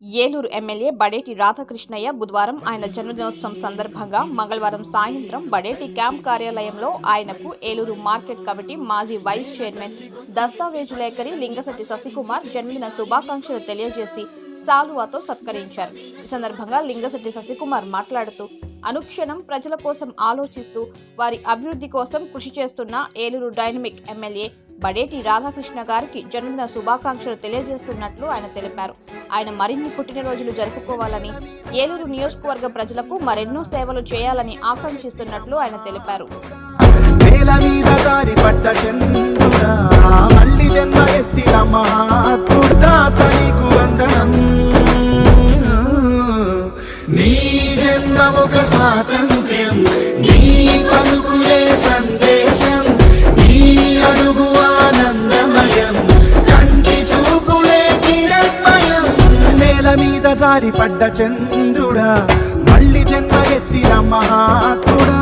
Eluru MLA Badeti Radhakrishnaiah బుధవారం ఆయన జన్మదినోత్సవం సందర్భంగా మంగళవారం సాయంత్రం బడేటి క్యాంప్ కార్యాలయంలో ఆయనకు ఏలూరు మార్కెట్ కమిటీ మాజీ వైస్ చైర్మన్ దస్తావేజు లేఖరి లింగశెట్టి శశికుమార్ జన్మదిన శుభాకాంక్షలు తెలియజేసి సాలువాతో సత్కరించారు. ఈ సందర్భంగా లింగశెట్టి శశికుమార్ మాట్లాడుతూ అనుక్షణం ప్రజల కోసం ఆలోచిస్తూ వారి అభివృద్ధి కోసం కృషి చేస్తున్న ఏలూరు డైనమిక్ ఎమ్మెల్యే బడేటి రాధాకృష్ణ గారికి జన్మదిన శుభాకాంక్షలు తెలియజేస్తున్నట్లు ఆయన తెలిపారు. ఆయన మరిన్ని పుట్టినరోజులు జరుపుకోవాలని, ఏలూరు నియోజకవర్గ ప్రజలకు మరెన్నో సేవలు చేయాలని ఆకాంక్షిస్తున్నట్లు ఆయన తెలిపారు. జారి పడ్డ చంద్రుడా మళ్ళీ జన్మ ఎత్తిన మహాత్ముడా.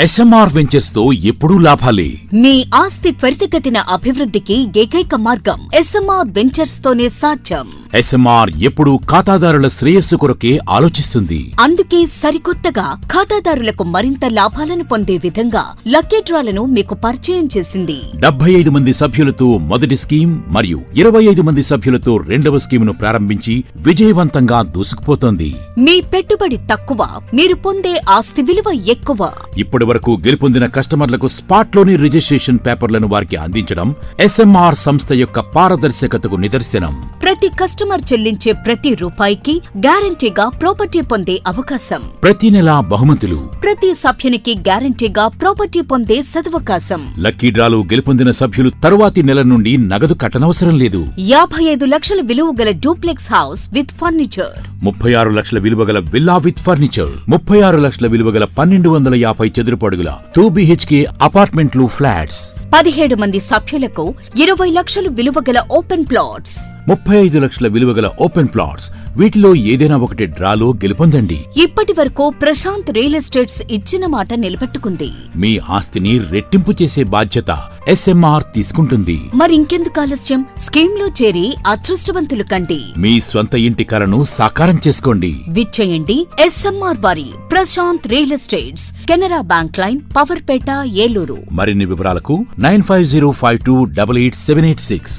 ఎస్ఎంఆర్ వెంచర్స్ తో ఎప్పుడూ లాభాలే. మీ ఆస్తి త్వరితగతిన అభివృద్ధికి ఏకైక మార్గం ఎస్ఎంఆర్ వెంచర్స్ తోనే సాధ్యం. ఎస్ఎంఆర్ ఎప్పుడూ ఖాతాదారుల శ్రేయస్సు కొరకే ఆలోచిస్తుంది. అందుకే సరికొత్తగా ఖాతాదారులకు మరింత లాభాలను పొందే విధంగా లక్కీ డ్రాలను మీకు పరిచయం చేసింది. 75 మంది సభ్యులతో మొదటి స్కీమ్ మరియు 25 మంది సభ్యులతో రెండవ స్కీమును ప్రారంభించి విజయవంతంగా దూసుకుపోతోంది. మీ పెట్టుబడి తక్కువ, మీరు పొందే ఆస్తి విలువ ఎక్కువ. ఇప్పటి వరకు గెలుపొందిన కస్టమర్లకు స్పాట్లోని రిజిస్ట్రేషన్ పేపర్లను వారికి అందించడం ఎస్ఎంఆర్ సంస్థ యొక్క పారదర్శకతకు నిదర్శనం. ప్రతి కస్టమర్ చెల్లించే ప్రతి రూపాయికి గ్యారంటీగా ప్రాపర్టీ పొందే అవకాశం. ప్రతి నెలా బహుమతులు. ప్రతి సభ్యునికి గ్యారంటీగా ప్రాపర్టీ పొందే సదవకాశం. లక్కీ డ్రాలు గెలుపొందిన సభ్యులు తరువాతి నెల నుండి నగదు కట్టనవసరం లేదు. 55 లక్షల విలువ గల డూప్లెక్స్ హౌస్ విత్ ఫర్నిచర్, 36 లక్షల విలువ గల విల్లా విత్ ఫర్నిచర్, 36 లక్షల విలువ గల 1250 చదురపు అడుగుల 2 BHK అపార్ట్మెంట్లు, ఫ్లాట్స్. 17 మంది సభ్యులకు 20 లక్షలు విలువ గల ఓపెన్ ప్లాట్స్, 35 లక్షల విలువ గల ఓపెన్ ప్లాట్స్. వీటిలో ఏదైనా ఒకటి డ్రాలో గెలుపొందండి. ఇప్పటి వరకు ప్రశాంత్ రియల్ ఎస్టేట్స్ ఇచ్చిన మాట నిలబెట్టుకుంది. మీ ఆస్తిని రెట్టింపు చేసే బాధ్యత ఎస్ఎంఆర్ తీసుకుంటుంది. మరింకెందుకు ఆలస్యం? స్కీమ్ లో చేరి అదృష్టవంతులు కండి. మీ స్వంత ఇంటి కలను సాకారం చేసుకోండి. విచ్చేయండి ఎస్ఎంఆర్ వారి Prashanth real estates, Canara bank line, Powerpet, Eluru. మరిన్ని వివరాలకు 9505288786.